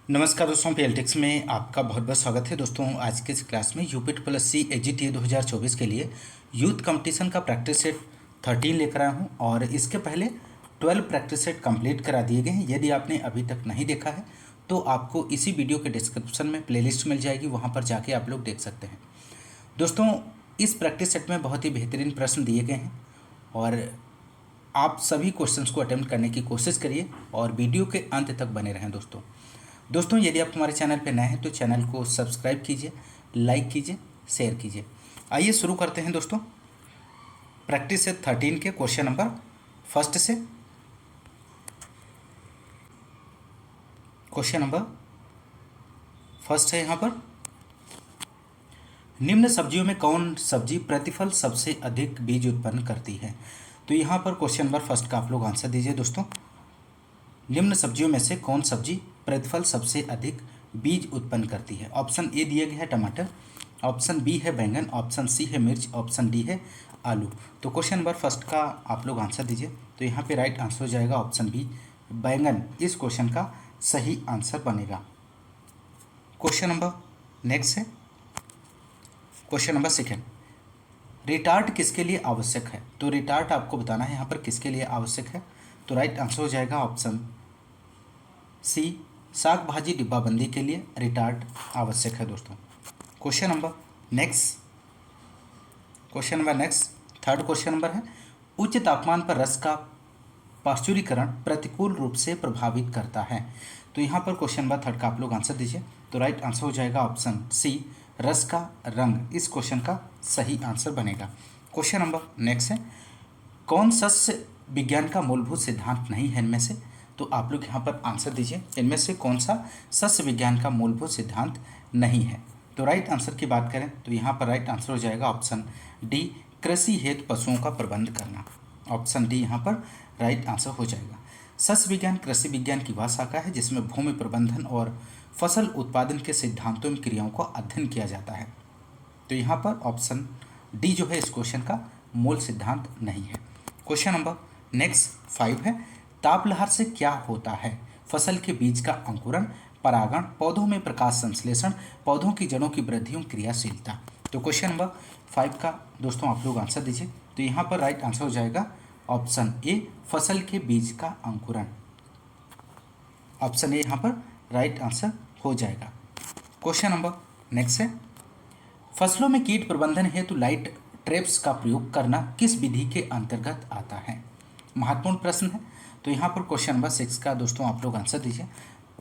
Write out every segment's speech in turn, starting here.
नमस्कार दोस्तों, पीएलटिक्स में आपका बहुत बहुत स्वागत है। दोस्तों आज के इस क्लास में यूपिट प्लस सी एजीटीए 2024 के लिए यूथ कंपटीशन का प्रैक्टिस सेट 13 लेकर आया हूँ और इसके पहले 12 प्रैक्टिस सेट कंप्लीट करा दिए गए हैं। यदि आपने अभी तक नहीं देखा है तो आपको इसी वीडियो के डिस्क्रिप्शन में प्लेलिस्ट मिल जाएगी, वहाँ पर जाके आप लोग देख सकते हैं। दोस्तों इस प्रैक्टिस सेट में बहुत ही बेहतरीन प्रश्न दिए गए हैं और आप सभी क्वेश्चंस को अटेम्प्ट करने की कोशिश करिए और वीडियो के अंत तक बने रहें। दोस्तों यदि आप हमारे चैनल पर नए हैं तो चैनल को सब्सक्राइब कीजिए, लाइक कीजिए, शेयर कीजिए। आइए शुरू करते हैं दोस्तों प्रैक्टिस सेट 13 के क्वेश्चन नंबर फर्स्ट से। क्वेश्चन नंबर फर्स्ट है यहाँ पर, निम्न सब्जियों में कौन सब्जी प्रतिफल सबसे अधिक बीज उत्पन्न करती है। तो यहाँ पर क्वेश्चन नंबर फर्स्ट का आप लोग आंसर दीजिए। दोस्तों निम्न सब्जियों में से कौन सब्जी प्रतिफल सबसे अधिक बीज उत्पन्न करती है। ऑप्शन ए दिया गया है टमाटर, ऑप्शन बी है बैंगन, ऑप्शन सी है मिर्च, ऑप्शन डी है आलू। तो क्वेश्चन नंबर फर्स्ट का आप लोग आंसर दीजिए। तो यहाँ पे राइट आंसर हो जाएगा ऑप्शन बी, बैंगन इस क्वेश्चन का सही आंसर बनेगा। क्वेश्चन नंबर नेक्स्ट है क्वेश्चन नंबर सेकेंड, रिटार्ट किसके लिए आवश्यक है। तो रिटार्ट आपको बताना है यहाँ पर किसके लिए आवश्यक है। तो राइट आंसर हो जाएगा ऑप्शन सी, साग भाजी डिब्बाबंदी के लिए रिटार्ट आवश्यक है। दोस्तों question number next third question number है, उच्च तापमान पर रस का पाश्चुरीकरण प्रतिकूल रूप से प्रभावित करता है। तो यहाँ पर क्वेश्चन नंबर थर्ड का आप लोग आंसर दीजिए। तो राइट आंसर हो जाएगा ऑप्शन सी, रस का रंग इस क्वेश्चन का सही आंसर बनेगा। क्वेश्चन नंबर नेक्स्ट है, कौन सस्य विज्ञान का मूलभूत सिद्धांत नहीं है इनमें से। तो आप लोग यहाँ पर आंसर दीजिए, इनमें से कौन सा सस्य विज्ञान का मूलभूत सिद्धांत नहीं है। तो राइट आंसर की बात करें तो यहाँ पर राइट आंसर हो जाएगा ऑप्शन डी, कृषि हेतु पशुओं का प्रबंध करना। ऑप्शन डी यहाँ पर राइट आंसर हो जाएगा। सस्य विज्ञान कृषि विज्ञान की वह शाखा है जिसमें भूमि प्रबंधन और फसल उत्पादन के सिद्धांतों एवं क्रियाओं का अध्ययन किया जाता है। तो यहाँ पर ऑप्शन डी जो है इस क्वेश्चन का मूल सिद्धांत नहीं है। क्वेश्चन नंबर नेक्स्ट 5 है, तापलहर से क्या होता है। फसल के बीज का अंकुरण, परागण, पौधों में प्रकाश संश्लेषण, पौधों की जड़ों की वृद्धि एवं क्रियाशीलता। तो क्वेश्चन नंबर 5 का दोस्तों आप लोग आंसर दीजिए। तो यहाँ पर राइट आंसर हो जाएगा ऑप्शन ए, फसल के बीज का अंकुरण। ऑप्शन ए यहाँ पर राइट आंसर हो जाएगा। क्वेश्चन नंबर नेक्स्ट है, फसलों में कीट प्रबंधन हेतु लाइट ट्रैप्स का प्रयोग करना किस विधि के अंतर्गत आता है। महत्वपूर्ण प्रश्न है। तो यहाँ पर क्वेश्चन नंबर 6 का दोस्तों आप लोग आंसर दीजिए।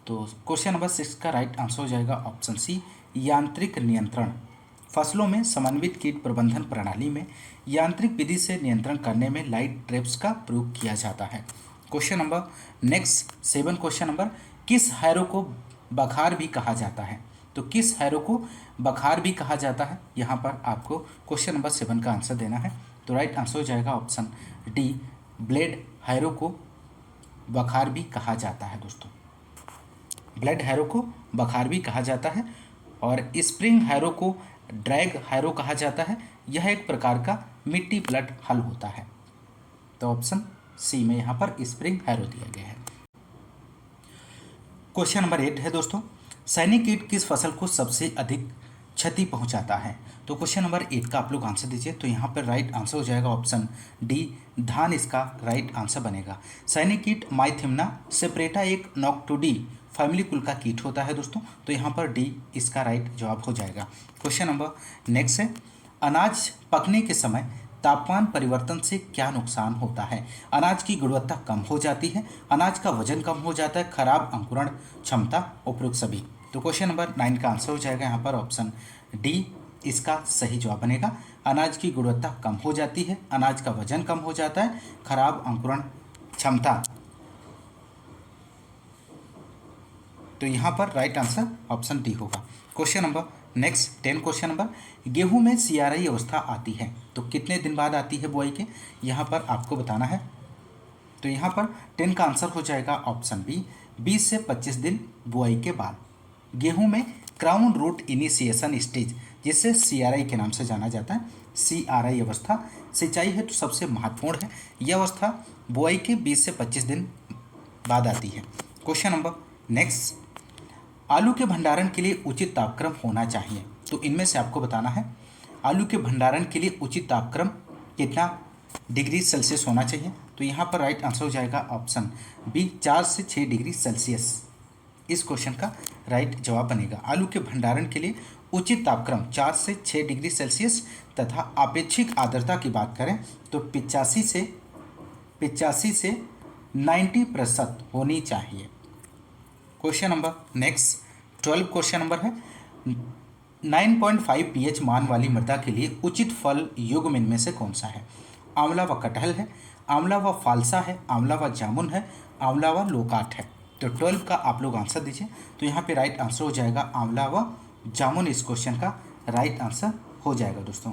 तो क्वेश्चन नंबर 6 का राइट आंसर हो जाएगा ऑप्शन सी, यांत्रिक नियंत्रण। फसलों में समन्वित कीट प्रबंधन प्रणाली में यांत्रिक विधि से नियंत्रण करने में लाइट ट्रैप्स का प्रयोग किया जाता है। Question number next 7 question number, किस हैरो को बखार भी कहा जाता है। तो किस हैरो को बखार भी कहा जाता है, यहाँ पर आपको क्वेश्चन नंबर 7 का आंसर देना है। तो राइट आंसर हो जाएगा ऑप्शन डी, ब्लेड हैरो को बखार भी कहा जाता है। दोस्तों ब्लेड हैरो को बखार भी कहा जाता है और स्प्रिंग हैरो को ड्रैग हैरो कहा जाता है। यह एक प्रकार का मिट्टी प्लट हल होता है। तो ऑप्शन सी में यहाँ पर स्प्रिंग हैरो दिया गया है। क्वेश्चन नंबर 8 है दोस्तों, सैनिक कीट किस फसल को सबसे अधिक क्षति पहुंचाता है। तो क्वेश्चन नंबर 8 का आप लोग आंसर दीजिए। तो यहाँ पर राइट आंसर हो जाएगा ऑप्शन डी, धान इसका राइट आंसर बनेगा। सैनिक कीट माइथिमना सेपरेटा एक नॉक्टुडी फैमिली कुल का कीट होता है दोस्तों। तो यहाँ पर डी इसका राइट जवाब हो जाएगा। क्वेश्चन नंबर नेक्स्ट है, अनाज पकने के समय तापमान परिवर्तन से क्या नुकसान होता है। अनाज की गुणवत्ता कम हो जाती है, अनाज का वजन कम हो जाता है, खराब अंकुरण क्षमता, उपरोक्त सभी। तो क्वेश्चन नंबर 9 का आंसर हो जाएगा यहाँ पर ऑप्शन डी इसका सही जवाब बनेगा। अनाज की गुणवत्ता कम हो जाती है, अनाज का वजन कम हो जाता है, खराब अंकुरण क्षमता। तो यहाँ पर राइट आंसर ऑप्शन डी होगा। Question number next 10 question number, गेहूं में सियाराई अवस्था आती है तो कितने दिन बाद आती है बुआई के, यहाँ पर आपको बताना है। तो यहाँ पर 10 का आंसर हो जाएगा ऑप्शन बी, 20 से 25 दिन बुआई के बाद। गेहूं में क्राउन रूट इनिशिएशन स्टेज जिसे सीआरआई के नाम से जाना जाता है, सीआरआई अवस्था सिंचाई हेतु सबसे महत्वपूर्ण है। यह अवस्था बुआई के 20 से 25 दिन बाद आती है। क्वेश्चन नंबर नेक्स्ट आलू के भंडारण के लिए उचित तापक्रम होना चाहिए, तो इनमें से आपको बताना है आलू के भंडारण के लिए उचित तापक्रम कितना डिग्री सेल्सियस होना चाहिए। तो यहाँ पर राइट आंसर हो जाएगा ऑप्शन बी 4 से 6 डिग्री सेल्सियस। इस क्वेश्चन का राइट जवाब बनेगा आलू के भंडारण के लिए उचित तापक्रम 4 से 6 डिग्री सेल्सियस तथा आपेक्षिक आर्द्रता की बात करें तो 85 से 90% होनी चाहिए। Question number next 12 question number है 9.5 pH मान वाली मृदा के लिए उचित फल युग्म इनमें से कौन सा है। आंवला व कटहल है, आंवला व फालसा है, आंवला व जामुन है, आंवला व लोकाट है। तो 12 का आप लोग आंसर दीजिए। तो यहाँ पे राइट आंसर हो जाएगा आंवला व जामुन। इस क्वेश्चन का राइट आंसर हो जाएगा दोस्तों।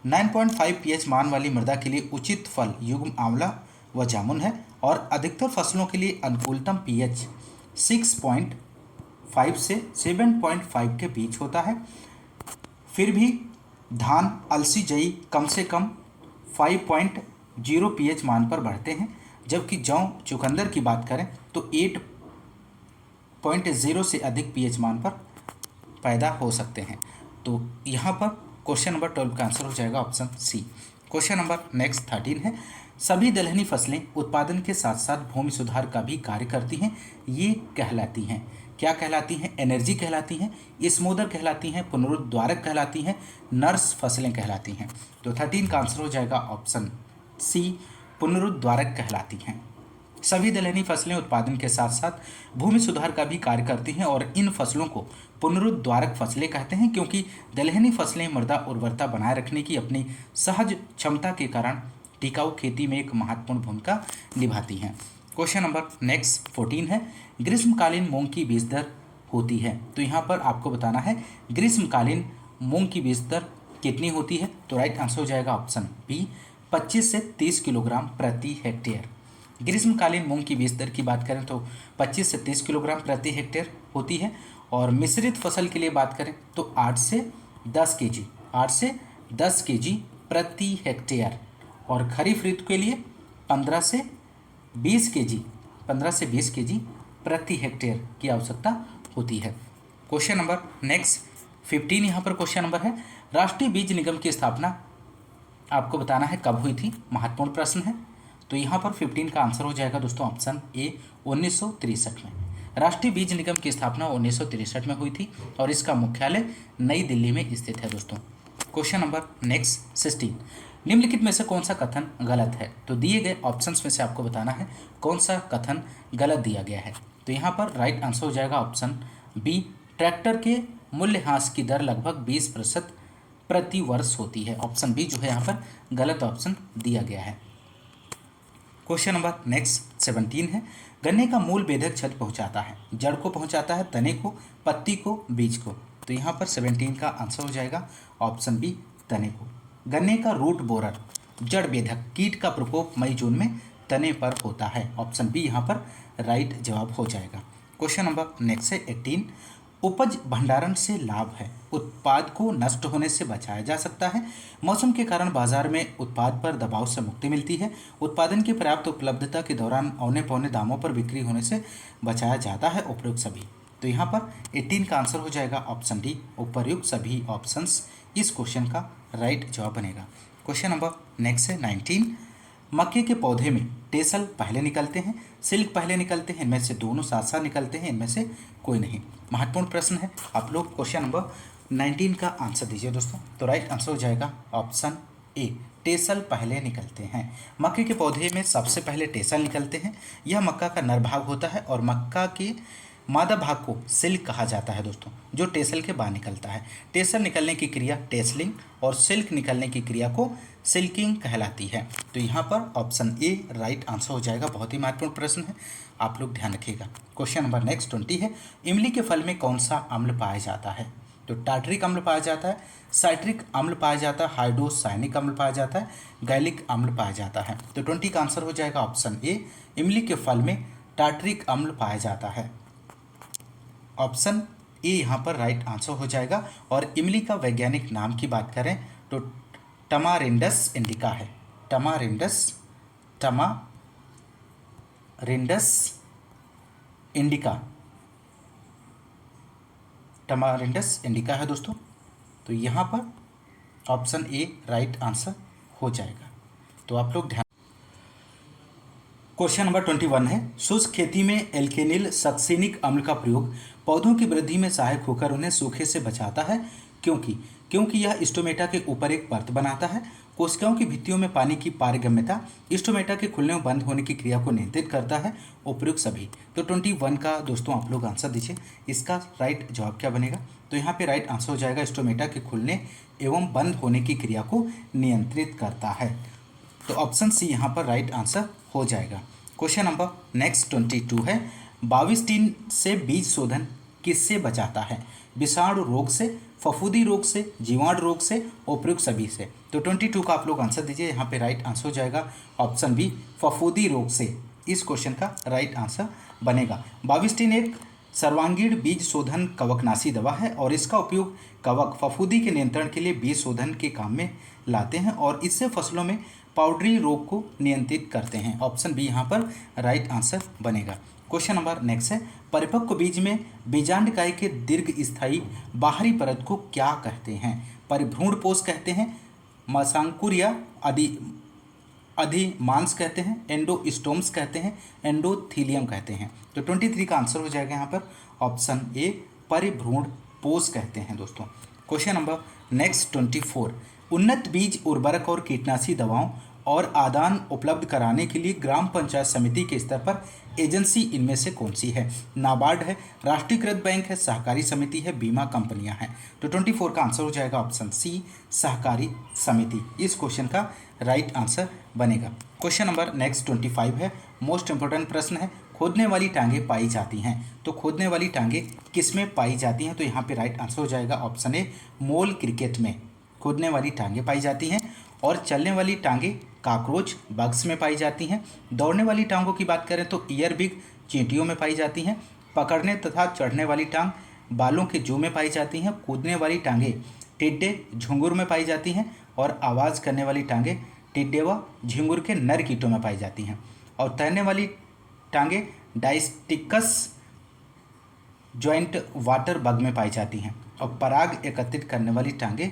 9.5 pH मान वाली मृदा के लिए उचित फल युग्म आंवला व जामुन है और अधिकतर फसलों के लिए अनुकूलतम pH 6.5 से 7.5 के बीच होता है। फिर भी धान, अलसी, जई कम से कम 5.0 pH मान पर बढ़ते हैं, जबकि जौ, चुकंदर की बात करें तो 8.0 से अधिक pH मान पर पैदा हो सकते हैं। तो यहाँ पर क्वेश्चन नंबर 12 का आंसर हो जाएगा option C. Question number next 13 है सभी दलहनी फसलें उत्पादन के साथ साथ भूमि सुधार का भी कार्य करती हैं, ये कहलाती हैं क्या कहलाती हैं। एनर्जी कहलाती हैं, स्मूदर कहलाती हैं, पुनरुद्वारक कहलाती हैं, नर्स फसलें कहलाती हैं। तो 13 का आंसर हो जाएगा ऑप्शन सी, पुनरुद्वारक कहलाती हैं। सभी दलहनी फसलें उत्पादन के साथ साथ भूमि सुधार का भी कार्य करती हैं और इन फसलों को पुनरुद्वारक फसलें कहते हैं, क्योंकि दलहनी फसलें मृदा उर्वरता बनाए रखने की अपनी सहज क्षमता के कारण टिकाऊ खेती में एक महत्वपूर्ण भूमिका निभाती हैं। क्वेश्चन नंबर नेक्स्ट 14 है ग्रीष्मकालीन मूंग की बीज दर होती है। तो यहाँ पर आपको बताना है ग्रीष्मकालीन मूंग की बीज दर कितनी होती है। तो राइट आंसर हो जाएगा ऑप्शन बी 25 से 30 किलोग्राम प्रति हेक्टेयर। ग्रीष्मकालीन मूंग की बीज दर की बात करें तो 25 से 30 किलोग्राम प्रति हेक्टेयर होती है और मिश्रित फसल के लिए बात करें तो 8 से 10 केजी प्रति हेक्टेयर और खरीफ ऋतु के लिए 15 से 20 केजी प्रति हेक्टेयर की आवश्यकता होती है। क्वेश्चन नंबर नेक्स्ट 15 यहाँ पर क्वेश्चन नंबर है राष्ट्रीय बीज निगम की स्थापना आपको बताना है कब हुई थी, महत्वपूर्ण प्रश्न है। तो यहाँ पर 15 का आंसर हो जाएगा दोस्तों ऑप्शन ए 1963 में। राष्ट्रीय बीज निगम की स्थापना 1963 में हुई थी और इसका मुख्यालय नई दिल्ली में स्थित है दोस्तों। क्वेश्चन नंबर नेक्स्ट 16 निम्नलिखित में से कौन सा कथन गलत है। तो दिए गए ऑप्शंस में से आपको बताना है कौन सा कथन गलत दिया गया है। तो यहाँ पर राइट आंसर हो जाएगा ऑप्शन बी ट्रैक्टर के मूल्यह्रास की दर लगभग 20% प्रति वर्ष होती है। ऑप्शन बी जो है यहाँ पर गलत ऑप्शन दिया गया है। क्वेश्चन नंबर नेक्स्ट 17 है गन्ने का मूल बेधक क्षति पहुंचाता है, जड़ को पहुंचाता है, तने को, पत्ती को, बीज को। तो यहाँ पर 17 का आंसर हो जाएगा ऑप्शन बी तने को। गन्ने का रूट बोरर जड़ बेधक कीट का प्रकोप मई जून में तने पर होता है। ऑप्शन बी यहाँ पर राइट जवाब हो जाएगा। क्वेश्चन नंबर नेक्स्ट है 18 उपज भंडारण से लाभ है, उत्पाद को नष्ट होने से बचाया जा सकता है, मौसम के कारण बाजार में उत्पाद पर दबाव से मुक्ति मिलती है, उत्पादन की पर्याप्त उपलब्धता के दौरान औने पौने दामों पर बिक्री होने से बचाया जाता है, उपयुक्त सभी। तो यहाँ पर 18 का आंसर हो जाएगा ऑप्शन डी उपयुक्त सभी ऑप्शंस इस क्वेश्चन का राइट जवाब बनेगा। क्वेश्चन नंबर नेक्स्ट है 19 मक्के के पौधे में टेसल पहले निकलते हैं, सिल्क पहले निकलते हैं, इनमें से दोनों साथ साथ निकलते हैं, इनमें से कोई नहीं। महत्वपूर्ण प्रश्न है, आप लोग क्वेश्चन नंबर 19 का आंसर दीजिए दोस्तों। तो राइट आंसर हो जाएगा ऑप्शन ए टेसल पहले निकलते हैं। मक्के के पौधे में सबसे पहले टेसल निकलते हैं, यह मक्का का नर भाग होता है और मक्का के मादा भाग को सिल्क कहा जाता है दोस्तों, जो टेसल के बाहर निकलता है। टेसल निकलने की क्रिया टेसलिंग और सिल्क निकलने की क्रिया को सिल्किंग कहलाती है। तो यहाँ पर ऑप्शन ए राइट आंसर हो जाएगा। बहुत ही महत्वपूर्ण प्रश्न है, आप लोग ध्यान रखिएगा। क्वेश्चन नंबर नेक्स्ट 20 है इमली के फल में कौन सा अम्ल पाया जाता है। तो टार्टरिक अम्ल पाया जाता है, साइट्रिक अम्ल पाया जाता है, हाइड्रोसायनिक अम्ल पाया जाता है, गैलिक अम्ल पाया जाता है। तो 20 का आंसर हो जाएगा ऑप्शन ए इमली के फल में टार्टरिक अम्ल पाया जाता है। ऑप्शन ए यहाँ पर राइट आंसर हो जाएगा। और इमली का वैज्ञानिक नाम की बात करें तो टमारिंडस इंडिका है। टमारिंडस इंडिका टमारिंडस इंडिका है दोस्तों। तो यहाँ पर ऑप्शन ए राइट आंसर हो जाएगा। तो आप लोग ध्यान। क्वेश्चन नंबर 21 है, शुष्क खेती में एल्केनिल सक्सिनिक अम्ल का प्रयोग पौधों की वृद्धि में सहायक होकर उन्हें सूखे से बचाता है, क्योंकि यह स्टोमेटा के ऊपर एक परत बनाता है। कोशिकाओं की भित्तियों में पानी की पारगम्यता स्टोमेटा के खुलने और बंद होने की क्रिया को नियंत्रित करता है। उपयुक्त सभी। तो 21 का दोस्तों आप लोग आंसर दीजिए, इसका राइट जवाब क्या बनेगा। तो यहाँ पे राइट आंसर हो जाएगा स्टोमेटा के खुलने एवं बंद होने की क्रिया को नियंत्रित करता है। तो ऑप्शन सी यहाँ पर राइट आंसर हो जाएगा। क्वेश्चन नंबर नेक्स्ट 22 है, बाविस्टीन से बीज शोधन किससे बचाता है। विषाणु रोग से, फफूंदी रोग से, जीवाणु रोग से, उपयुक्त सभी से। तो 22 का आप लोग आंसर दीजिए, यहाँ पे राइट आंसर हो जाएगा ऑप्शन बी फफूंदी रोग से। इस क्वेश्चन का राइट आंसर बनेगा। बाविस्टीन एक सर्वांगीण बीज शोधन कवकनाशी दवा है और इसका उपयोग कवक फफूंदी के नियंत्रण के लिए बीज शोधन के काम में लाते हैं और इससे फसलों में पाउडरी रोग को नियंत्रित करते हैं। ऑप्शन बी यहाँ पर राइट आंसर बनेगा। क्वेश्चन नंबर नेक्स्ट है, परिपक्व बीज में बीजांडकाय के दीर्घ स्थायी बाहरी परत को क्या कहते हैं। परिभ्रूणपोष कहते हैं, मसांकुर या अधिमांस कहते हैं, एंडोस्टोम्स कहते हैं, एंडोथीलियम कहते हैं। तो 23 का आंसर हो जाएगा यहाँ पर ऑप्शन ए परिभ्रूणपोष कहते हैं दोस्तों। क्वेश्चन नंबर नेक्स्ट 24, उन्नत बीज उर्वरक और कीटनाशी दवाओं और आदान उपलब्ध कराने के लिए ग्राम पंचायत समिति के स्तर पर एजेंसी इनमें से कौन सी है। नाबार्ड है, राष्ट्रीयकृत बैंक है, सहकारी समिति है, बीमा कंपनियां हैं। तो 24 का आंसर हो जाएगा ऑप्शन सी सहकारी समिति। इस क्वेश्चन का राइट आंसर बनेगा। क्वेश्चन नंबर नेक्स्ट 25 है, मोस्ट इंपोर्टेंट प्रश्न है, खोदने वाली टांगें पाई जाती हैं। तो खोदने वाली टांगें किसमें पाई जाती हैं। तो यहाँ पे राइट आंसर हो जाएगा ऑप्शन ए मोल क्रिकेट में खोदने वाली टांगें पाई जाती हैं। और चलने वाली टांगें काकरोच बग्स में पाई जाती हैं। दौड़ने वाली टांगों की बात करें तो ईयर बिग चींटियों में पाई जाती हैं। पकड़ने तथा चढ़ने वाली टांग बालों के जू में पाई जाती हैं। कूदने वाली टांगें टिड्डे झुंगुर में पाई जाती हैं। और आवाज़ करने वाली टांगें टिड्डे व झिंगुर के नर कीटों में पाई जाती हैं। और तैरने वाली टांगें डायस्टिकस जॉइंट वाटर बग में पाई जाती हैं। और पराग एकत्रित करने वाली टांगें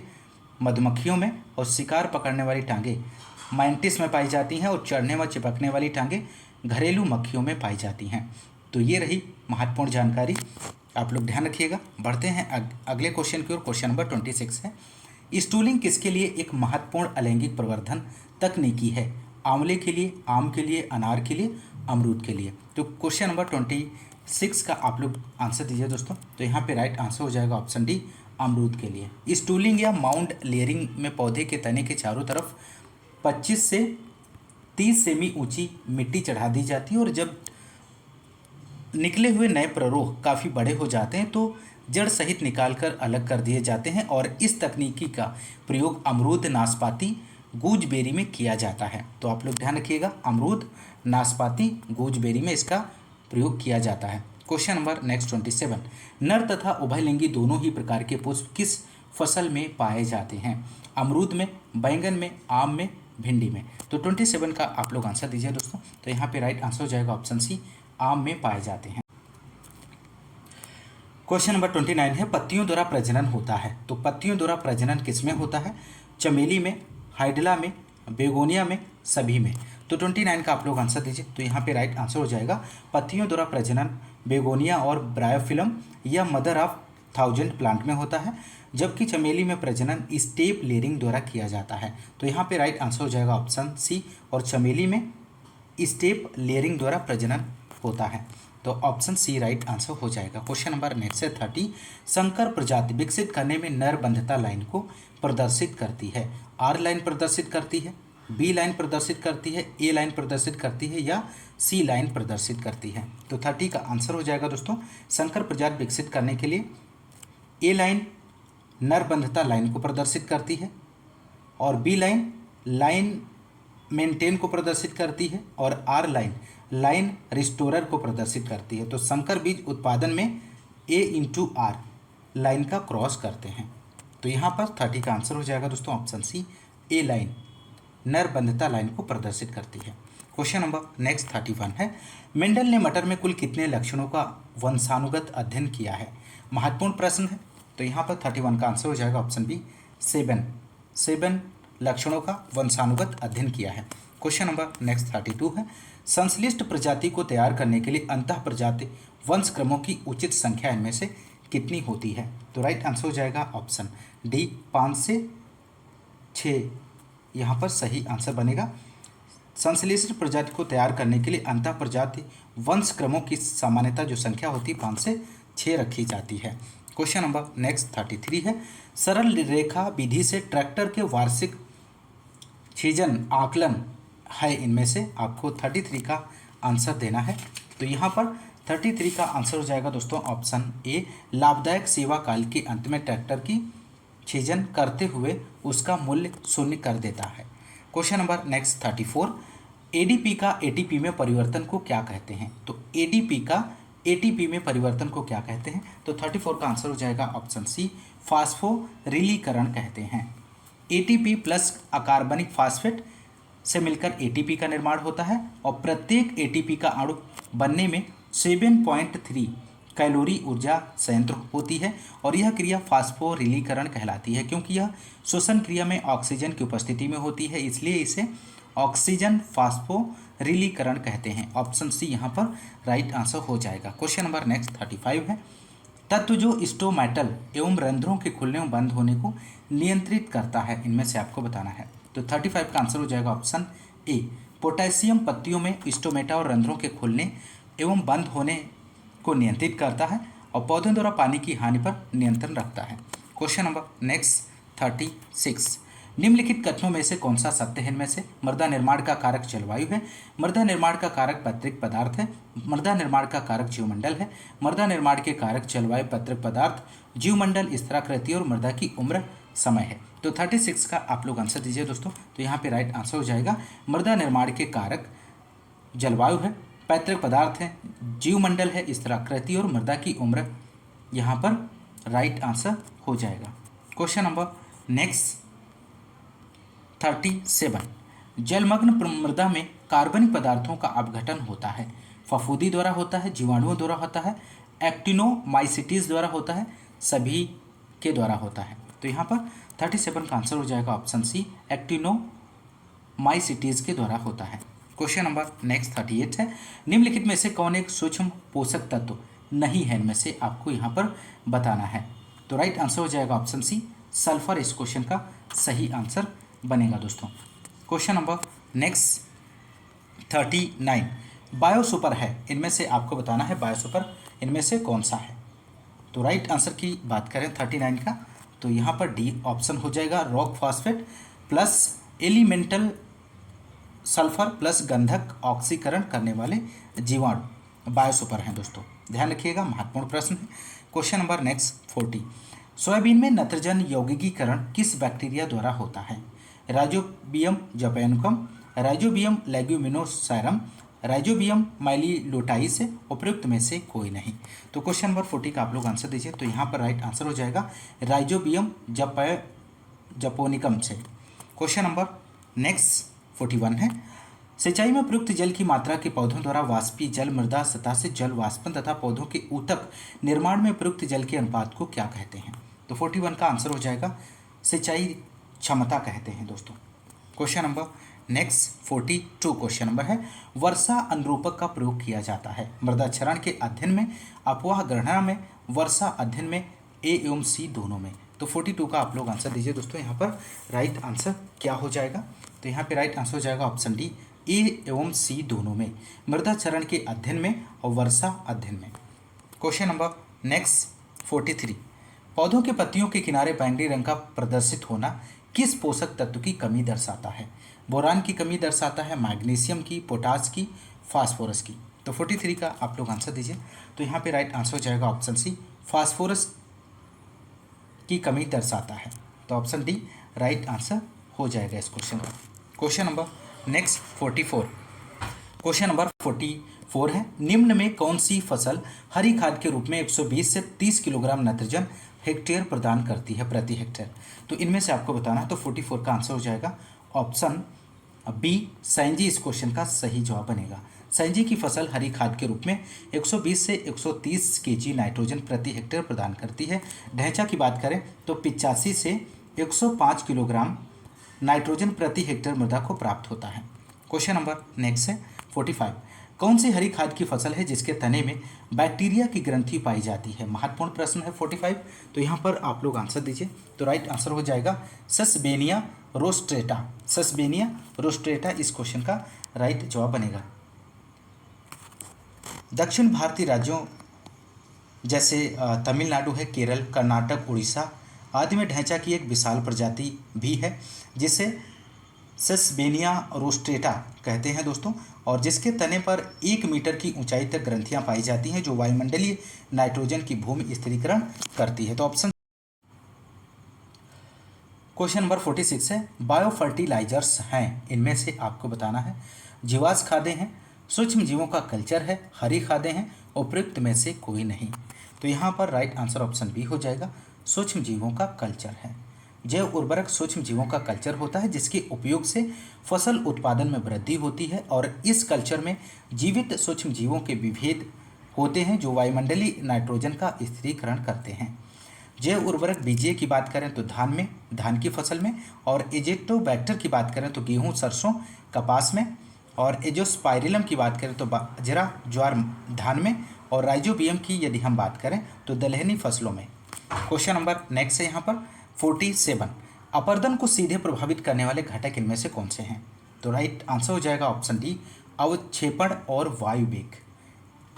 मधुमक्खियों में, और शिकार पकड़ने वाली टांगें माइंटिस में पाई जाती हैं। और चढ़ने व चिपकने वाली टांगें घरेलू मक्खियों में पाई जाती हैं। तो ये रही महत्वपूर्ण जानकारी, आप लोग ध्यान रखिएगा। बढ़ते हैं अगले क्वेश्चन की ओर। क्वेश्चन नंबर 26 है, स्टूलिंग किसके लिए एक महत्वपूर्ण अलैंगिक प्रवर्धन तकनीकी है। आंवले के लिए, आम के लिए, अनार के लिए, अमरूद के लिए। तो क्वेश्चन नंबर 26 का आप लोग आंसर दीजिए दोस्तों। तो यहाँ पे राइट आंसर हो जाएगा ऑप्शन डी अमरूद के लिए। स्टूलिंग या माउंड लेयरिंग में पौधे के तने के चारों तरफ 25 से 30 सेमी ऊंची मिट्टी चढ़ा दी जाती है और जब निकले हुए नए प्ररोह काफ़ी बड़े हो जाते हैं तो जड़ सहित निकालकर अलग कर दिए जाते हैं। और इस तकनीकी का प्रयोग अमरूद, नाशपाती, गूजबेरी में किया जाता है। तो आप लोग ध्यान रखिएगा, अमरूद, नाशपाती, गूजबेरी में इसका प्रयोग किया जाता है। क्वेश्चन नंबर नेक्स्ट 27, नर तथा उभयलिंगी दोनों ही प्रकार के पुष्प किस फसल में पाए जाते हैं। अमरूद में, बैंगन में, आम में, भिंडी में। तो 27 का आप लोग आंसर दीजिए दोस्तों। तो यहाँ पे राइट आंसर हो जाएगा ऑप्शन सी आम में पाए जाते हैं। क्वेश्चन नंबर 29 है, पत्तियों द्वारा प्रजनन होता है। तो पत्तियों द्वारा प्रजनन किसमें होता है। चमेली में, हाइड्रा में, बेगोनिया में, सभी में। तो 29 का आप लोग आंसर दीजिए। तो यहाँ पे राइट आंसर हो जाएगा पत्तियों द्वारा प्रजनन बेगोनिया और ब्रायोफिलम या मदर ऑफ थाउजेंड प्लांट में होता है, जबकि चमेली में प्रजनन स्टेप लेयरिंग द्वारा किया जाता है। तो यहाँ पे राइट आंसर हो जाएगा ऑप्शन सी, और चमेली में स्टेप लेयरिंग द्वारा प्रजनन होता है। तो ऑप्शन सी राइट आंसर हो जाएगा। क्वेश्चन नंबर नेक्स्ट है 30, संकर प्रजाति विकसित करने में नर बंधता लाइन को प्रदर्शित करती है। आर लाइन प्रदर्शित करती है, बी लाइन प्रदर्शित करती है, ए लाइन प्रदर्शित करती है या सी लाइन प्रदर्शित करती है। तो 30 का आंसर हो जाएगा दोस्तों, संकर प्रजाति विकसित करने के लिए ए लाइन नर बंधता लाइन को प्रदर्शित करती है, और बी लाइन लाइन मेंटेन को प्रदर्शित करती है, और आर लाइन लाइन रिस्टोरर को प्रदर्शित करती है। तो संकर बीज उत्पादन में ए इंटू आर लाइन का क्रॉस करते हैं। तो यहाँ पर 30 का आंसर हो जाएगा दोस्तों ऑप्शन सी ए लाइन नर बंधता लाइन को प्रदर्शित करती है। क्वेश्चन नंबर नेक्स्ट 31 है, मेंडल ने मटर में कुल कितने लक्षणों का वंशानुगत अध्ययन किया है। महत्वपूर्ण प्रश्न है। तो यहाँ पर 31 का आंसर हो जाएगा ऑप्शन बी 7 लक्षणों का वंशानुगत अध्ययन किया है। क्वेश्चन नंबर नेक्स्ट 32 है, संश्लिष्ट प्रजाति को तैयार करने के लिए अंतः प्रजाति वंश क्रमों की उचित संख्या इनमें से कितनी होती है? तो राइट आंसर हो जाएगा ऑप्शन डी 5 से 6 यहाँ पर सही आंसर बनेगा। संश्लेषित प्रजाति को तैयार करने के लिए अंतः प्रजाति वंश क्रमों की सामान्यतः जो संख्या होती है 5 से 6 रखी जाती है। क्वेश्चन नंबर नेक्स्ट 33 है, सरल रेखा विधि से ट्रैक्टर के वार्षिक छीजन आकलन है इनमें से आपको 33 का आंसर देना है। तो यहाँ पर 33 का आंसर हो जाएगा दोस्तों ऑप्शन ए, लाभदायक सेवा काल के अंत में ट्रैक्टर की छीजन करते हुए उसका मूल्य शून्य कर देता है। क्वेश्चन नंबर नेक्स्ट 34, एडीपी का एटीपी में परिवर्तन को क्या कहते हैं? तो एडीपी का एटीपी में परिवर्तन को क्या कहते हैं? तो 34 का आंसर हो जाएगा ऑप्शन सी, फास्फोरिलीकरण कहते हैं। एटीपी प्लस अकार्बनिक फास्फेट से मिलकर एटीपी का निर्माण होता है और प्रत्येक एटीपी का अणु बनने में 7.3 कैलोरी ऊर्जा संयंत्र होती है और यह क्रिया फास्फोरिलीकरण कहलाती है। क्योंकि यह श्वसन क्रिया में ऑक्सीजन की उपस्थिति में होती है, इसलिए इसे ऑक्सीजन फास्फोरिलीकरण कहते हैं। ऑप्शन सी यहाँ पर राइट आंसर हो जाएगा। क्वेश्चन नंबर नेक्स्ट 35 है, तत्व जो स्टोमेटल एवं रंध्रों के खुलने और बंद होने को नियंत्रित करता है इनमें से आपको बताना है। तो 35 का आंसर हो जाएगा ऑप्शन ए, पोटेशियम पत्तियों में स्टोमेटा और रंध्रों के खुलने एवं बंद होने को नियंत्रित करता है और पौधों द्वारा पानी की हानि पर नियंत्रण रखता है। क्वेश्चन नंबर नेक्स्ट 36, निम्नलिखित कथनों में से कौन सा सत्य है? इनमें से मृदा निर्माण का कारक जलवायु है, मृदा निर्माण का कारक पैतृक पदार्थ है, मृदा निर्माण का कारक जीवमंडल है, मृदा निर्माण के कारक जलवायु पैतृक पदार्थ जीवमंडल स्तराकृति और मृदा की उम्र समय है। तो 36 का आप लोग आंसर दीजिए दोस्तों। तो यहाँ पे राइट आंसर हो जाएगा मृदा निर्माण के कारक जलवायु है, पैतृक पदार्थ है, जीवमंडल है, स्तराकृति और मृदा की उम्र यहाँ पर राइट आंसर हो जाएगा। क्वेश्चन नंबर नेक्स्ट 37, जलमग्न मृदा में कार्बनिक पदार्थों का अपघटन होता है, फफूंदी द्वारा होता है, जीवाणुओं द्वारा होता है, एक्टिनोमाइसिटीज द्वारा होता है, सभी के द्वारा होता है। तो यहाँ पर 37 का आंसर हो जाएगा ऑप्शन सी, एक्टिनोमाइसिटीज के द्वारा होता है। क्वेश्चन नंबर नेक्स्ट 38 है, निम्नलिखित में से कौन एक सूक्ष्म पोषक तत्व नहीं है? इनमें से आपको यहाँ पर बताना है। तो राइट आंसर हो जाएगा ऑप्शन सी, सल्फर इस क्वेश्चन का सही आंसर बनेगा दोस्तों। क्वेश्चन नंबर नेक्स्ट 39, बायोसुपर है इनमें से आपको बताना है बायोसुपर इनमें से कौन सा है? तो राइट आंसर की बात करें 39 का, तो यहाँ पर डी ऑप्शन हो जाएगा, rock phosphate plus elemental sulphur plus गंधक ऑक्सीकरण करने वाले जीवाणु बायोसुपर हैं दोस्तों। ध्यान रखिएगा, महत्वपूर्ण प्रश्न है। क्वेश्चन नंबर नेक्स्ट 40, सोयाबीन में नत्रजन यौगिकीकरण किस बैक्टीरिया द्वारा होता है? राइजोबियम जापैनिकम, राइजोबियम लेग्यूमिनोसाइरम, राइजोबियम माइलिलोटाइस से उपयुक्त में से कोई नहीं। तो क्वेश्चन नंबर 40 का आप लोग आंसर दीजिए। तो यहाँ पर राइट आंसर हो जाएगा राइजोबियम जापोनिकम से। क्वेश्चन नंबर नेक्स्ट 41 है, सिंचाई में प्रयुक्त जल की मात्रा के पौधों द्वारा वाष्पीय जल मृदा सतह से जल वाष्पन तथा पौधों के ऊतक निर्माण में प्रयुक्त जल के अनुपात को क्या कहते हैं? तो 41 का आंसर हो जाएगा सिंचाई क्षमता कहते हैं दोस्तों। Question number next 42 question number है, वर्षा अनुरूपक का प्रयोग किया जाता है मृदा क्षरण के अध्ययन में, अपवाह गणना में, वर्षा अध्ययन में, ए एवं सी दोनों में। तो 42 का आप लोग आंसर दीजिए दोस्तों। यहाँ पर राइट आंसर क्या हो जाएगा? तो यहाँ पे राइट आंसर हो जाएगा ऑप्शन डी, ए एवं सी दोनों में, मृदा क्षरण के अध्ययन में और वर्षा अध्ययन में। क्वेश्चन नंबर नेक्स्ट 43, पौधों के पत्तियों के किनारे बैंगनी रंग का प्रदर्शित होना किस पोषक तत्व की कमी दर्शाता है? बोरान की कमी दर्शाता है, मैग्नीशियम की, पोटास की, फास्फोरस की। तो 43 का आप लोग आंसर दीजिए। तो यहाँ पे राइट आंसर हो जाएगा ऑप्शन सी, फास्फोरस की कमी दर्शाता है। तो ऑप्शन डी राइट आंसर हो जाएगा इस क्वेश्चन का। Question number next 44, question number 44 है, निम्न में कौन सी फसल हरी खाद के रूप में 120 से 30 किलोग्राम नाइट्रोजन हेक्टेयर प्रदान करती है प्रति हेक्टेयर? तो इनमें से आपको बताना है। तो 44 का आंसर हो जाएगा ऑप्शन बी, सैंजी इस क्वेश्चन का सही जवाब बनेगा। सैंजी की फसल हरी खाद के रूप में 120 से 130 केजी नाइट्रोजन प्रति हेक्टेयर प्रदान करती है। ढैंचा की बात करें तो 85 से 105 किलोग्राम नाइट्रोजन प्रति हेक्टेयर मृदा को प्राप्त होता है। क्वेश्चन नंबर नेक्स्ट है 45। कौन सी हरी खाद की फसल है जिसके तने में बैक्टीरिया की ग्रंथि पाई जाती है? महत्वपूर्ण प्रश्न है 45। तो यहाँ पर आप लोग आंसर दीजिए। तो राइट आंसर हो जाएगा सस्बेनिया रोस्ट्रेटा। सस्बेनिया रोस्ट्रेटा इस क्वेश्चन का राइट जवाब बनेगा। दक्षिण भारतीय राज्यों जैसे तमिलनाडु है, केरल, कर्नाटक, उड़ीसा आदि में ढैंचा की एक विशाल प्रजाति भी है जिसे सस्बेनिया रोस्ट्रेटा कहते हैं दोस्तों, और जिसके तने पर 1 मीटर की ऊंचाई तक ग्रंथियां पाई जाती हैं जो वायुमंडलीय नाइट्रोजन की भूमि स्थिरीकरण करती है। तो ऑप्शन क्वेश्चन नंबर 46 है बायो फर्टिलाइजर्स हैं, इनमें से आपको बताना है जीवाश्म खादें हैं, सूक्ष्म जीवों का कल्चर है, हरी खादें हैं, उपयुक्त में से कोई नहीं। तो यहाँ पर राइट आंसर ऑप्शन बी हो जाएगा, सूक्ष्म जीवों का कल्चर है। जैव उर्वरक सूक्ष्म जीवों का कल्चर होता है जिसके उपयोग से फसल उत्पादन में वृद्धि होती है और इस कल्चर में जीवित सूक्ष्म जीवों के विभेद होते हैं जो वायुमंडलीय नाइट्रोजन का स्थिरीकरण करते हैं। जैव उर्वरक बीजीय की बात करें तो धान की फसल में, और एजेक्टोबैक्टर की बात करें तो गेहूं, सरसों, कपास में, और एजोस्पाइरिलम की बात करें तो बाजरा, ज्वार, धान में, और राइजोबियम की यदि हम बात करें तो दलहनी फसलों में। क्वेश्चन नंबर नेक्स्ट है यहाँ पर 47। अपर्दन को सीधे प्रभावित करने वाले घटक इनमें से कौन से हैं? तो राइट आंसर हो जाएगा ऑप्शन डी, अवक्षेपण और वायु वेग।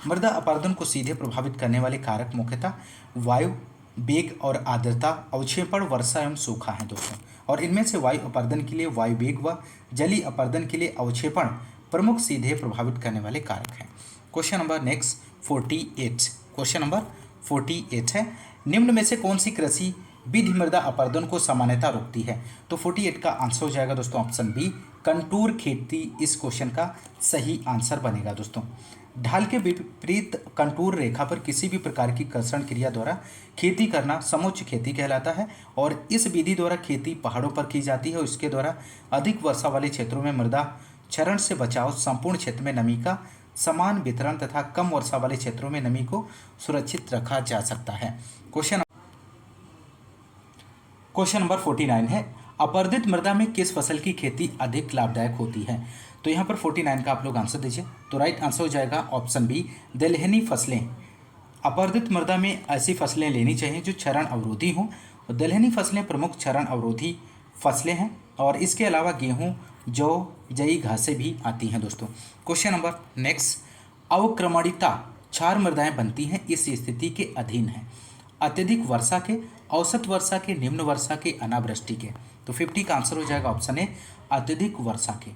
मृदा अपर्दन को सीधे प्रभावित करने वाले कारक मुख्यतः वायु वेग और आर्द्रता, अवक्षेपण, वर्षा एवं सूखा है दोस्तों, और इनमें से वायु अपर्दन के लिए वायु वेग व जलीय अपर्दन के लिए अवक्षेपण प्रमुख सीधे प्रभावित करने वाले कारक हैं। Question number next 48। Question number 48 है निम्न में से कौन सी कृषि विधि मृदा अपर्दन को सामान्यतः रोकती है? तो 48 का आंसर हो जाएगा दोस्तों ऑप्शन बी, कंटूर खेती इस क्वेश्चन का सही आंसर बनेगा दोस्तों। ढाल के विपरीत कंटूर रेखा पर किसी भी प्रकार की कर्षण क्रिया द्वारा खेती करना समोच्च खेती कहलाता है, और इस विधि द्वारा खेती पहाड़ों पर की जाती है और इसके द्वारा अधिक वर्षा वाले क्षेत्रों में मृदा क्षरण से बचाव, संपूर्ण क्षेत्र में नमी का समान वितरण तथा कम वर्षा वाले क्षेत्रों में नमी को सुरक्षित रखा जा सकता है। क्वेश्चन नंबर 49 है अपर्दित मृदा में किस फसल की खेती अधिक लाभदायक होती है? तो यहाँ पर 49 का आप लोग आंसर दीजिए। तो राइट आंसर हो जाएगा ऑप्शन बी, दलहनी फसलें। अपर्दित मृदा में ऐसी फसलें लेनी चाहिए जो क्षरण अवरोधी हों, और दलहनी फसलें प्रमुख क्षरण अवरोधी फसलें हैं, और इसके अलावा गेहूँ, जौ, जई घासें भी आती हैं दोस्तों। क्वेश्चन नंबर नेक्स्ट, अवक्रमणिता क्षार मृदाएं बनती हैं इस स्थिति के अधीन है? अत्यधिक वर्षा के, औसत वर्षा के, निम्न वर्षा के, अनावृष्टि के। तो 50 का आंसर हो जाएगा ऑप्शन ए, अत्यधिक वर्षा के।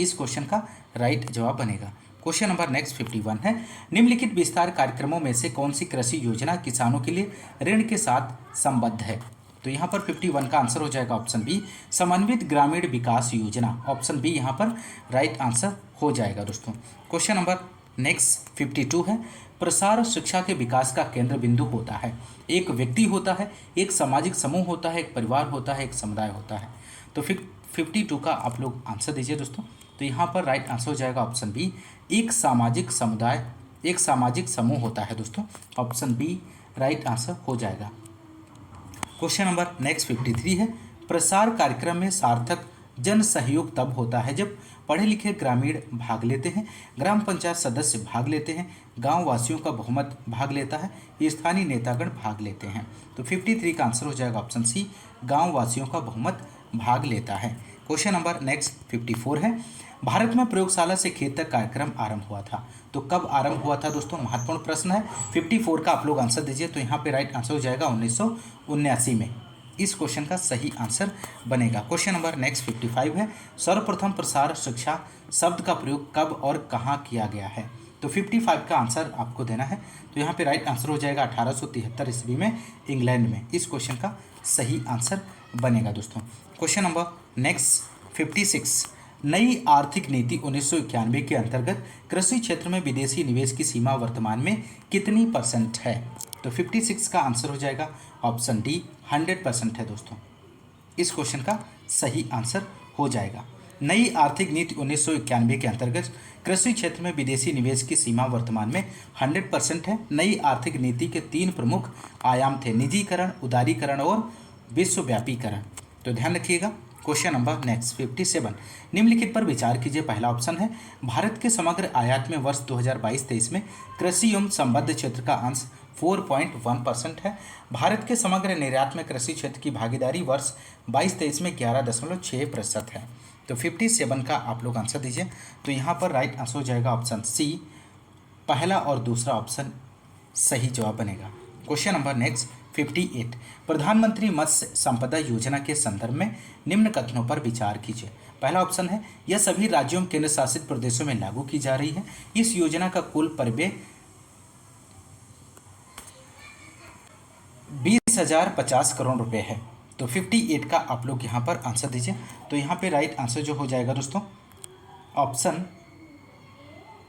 इस क्वेश्चन का राइट जवाब बनेगा। क्वेश्चन नंबर नेक्स्ट 51 है निम्नलिखित विस्तार कार्यक्रमों में से कौन सी कृषि योजना किसानों के लिए ऋण के साथ संबद्ध है? तो यहाँ पर 51 का आंसर हो जाएगा ऑप्शन बी, समन्वित ग्रामीण विकास योजना। ऑप्शन बी यहाँ पर राइट आंसर हो जाएगा दोस्तों। क्वेश्चन नंबर नेक्स्ट 52 है प्रसार शिक्षा के विकास का केंद्र बिंदु होता है? एक व्यक्ति होता है, एक सामाजिक समूह होता है, एक परिवार होता है, एक समुदाय होता है। तो 52 का आप लोग आंसर दीजिए दोस्तों। तो यहाँ पर राइट आंसर हो जाएगा ऑप्शन बी, एक सामाजिक समुदाय, एक सामाजिक समूह होता है दोस्तों। ऑप्शन बी राइट आंसर हो जाएगा। क्वेश्चन नंबर नेक्स्ट 53 है प्रसार कार्यक्रम में सार्थक जन सहयोग तब होता है जब पढ़े लिखे ग्रामीण भाग लेते हैं, ग्राम पंचायत सदस्य भाग लेते हैं, गांव वासियों का बहुमत भाग लेता है, स्थानीय नेतागण भाग लेते हैं। तो 53 का आंसर हो जाएगा ऑप्शन सी, गांव वासियों का बहुमत भाग लेता है। क्वेश्चन नंबर नेक्स्ट 54 है भारत में प्रयोगशाला से खेत तक कार्यक्रम आरंभ हुआ था? तो कब आरंभ हुआ था दोस्तों? महत्वपूर्ण प्रश्न है। 54 का आप लोग आंसर दीजिए। तो यहाँ पे राइट आंसर हो जाएगा 1979 में। इस क्वेश्चन का सही आंसर बनेगा। क्वेश्चन नंबर नेक्स्ट 55 है सर्वप्रथम प्रसार शिक्षा शब्द का प्रयोग कब और कहाँ किया गया है? तो 55 का आंसर आपको देना है। तो यहाँ पे राइट आंसर हो जाएगा 1873 ईस्वी में इंग्लैंड में। इस क्वेश्चन का सही आंसर बनेगा दोस्तों। क्वेश्चन नंबर नेक्स्ट 56 नई आर्थिक नीति 1991 के अंतर्गत कृषि क्षेत्र में विदेशी निवेश की सीमा वर्तमान में कितनी % है? तो 56 का आंसर हो जाएगा ऑप्शन डी, 100% है दोस्तों। इस क्वेश्चन का सही आंसर हो जाएगा। नई आर्थिक नीति 1991 के अंतर्गत कृषि क्षेत्र में विदेशी निवेश की सीमा वर्तमान में 100% है। नई आर्थिक नीति के 3 प्रमुख आयाम थे, निजीकरण, उदारीकरण और विश्वव्यापीकरण। तो ध्यान रखिएगा। क्वेश्चन नंबर नेक्स्ट 57, निम्नलिखित पर विचार कीजिए। पहला ऑप्शन है, भारत के समग्र आयात में वर्ष 2022-23 में कृषि एवं संबद्ध क्षेत्र का अंश 4.1% है। भारत के समग्र निर्यात में कृषि क्षेत्र की भागीदारी वर्ष 22-23 में 11.6% है। तो 57 का आप लोग आंसर दीजिए। तो यहाँ पर राइट आंसर हो जाएगा ऑप्शन सी, पहला और दूसरा ऑप्शन सही जवाब बनेगा। क्वेश्चन नंबर नेक्स्ट 58, प्रधानमंत्री मत्स्य संपदा योजना के संदर्भ में निम्न कथनों पर विचार कीजिए। पहला ऑप्शन है, यह सभी राज्यों और केंद्र शासित प्रदेशों में लागू की जा रही है। इस योजना का कुल परिव्यय 20,050 करोड़ रुपए है। तो 58 का आप लोग यहाँ पर आंसर दीजिए। तो यहाँ पे राइट आंसर जो हो जाएगा दोस्तों, ऑप्शन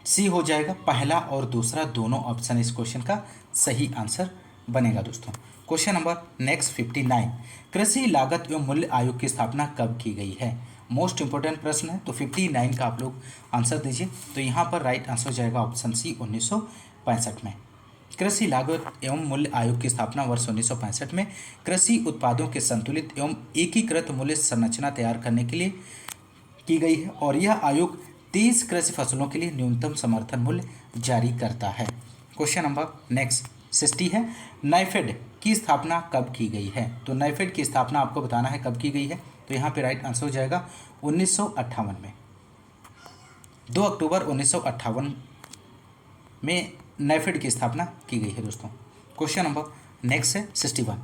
सी हो जाएगा। पहला और दूसरा दोनों ऑप्शन इस क्वेश्चन का सही आंसर बनेगा दोस्तों। क्वेश्चन नंबर नेक्स्ट 59, कृषि लागत एवं मूल्य आयोग की स्थापना कब की गई है? मोस्ट इंपोर्टेंट प्रश्न है। तो 59 का आप लोग आंसर दीजिए। तो यहाँ पर राइट आंसर हो जाएगा ऑप्शन सी, 1965 में। कृषि लागत एवं मूल्य आयोग की स्थापना वर्ष 1965 में कृषि उत्पादों के संतुलित एवं एकीकृत मूल्य संरचना तैयार करने के लिए की गई है और यह आयोग 30 कृषि फसलों के लिए न्यूनतम समर्थन मूल्य जारी करता है। क्वेश्चन नंबर नेक्स्ट 60 है, नाइफेड की स्थापना कब की गई है? तो नाइफेड की स्थापना आपको बताना है कब की गई है। तो यहाँ पे राइट आंसर हो जाएगा 1958 में। 2 अक्टूबर 1958 में नाइफेड की स्थापना की गई है दोस्तों। क्वेश्चन नंबर नेक्स्ट है 61,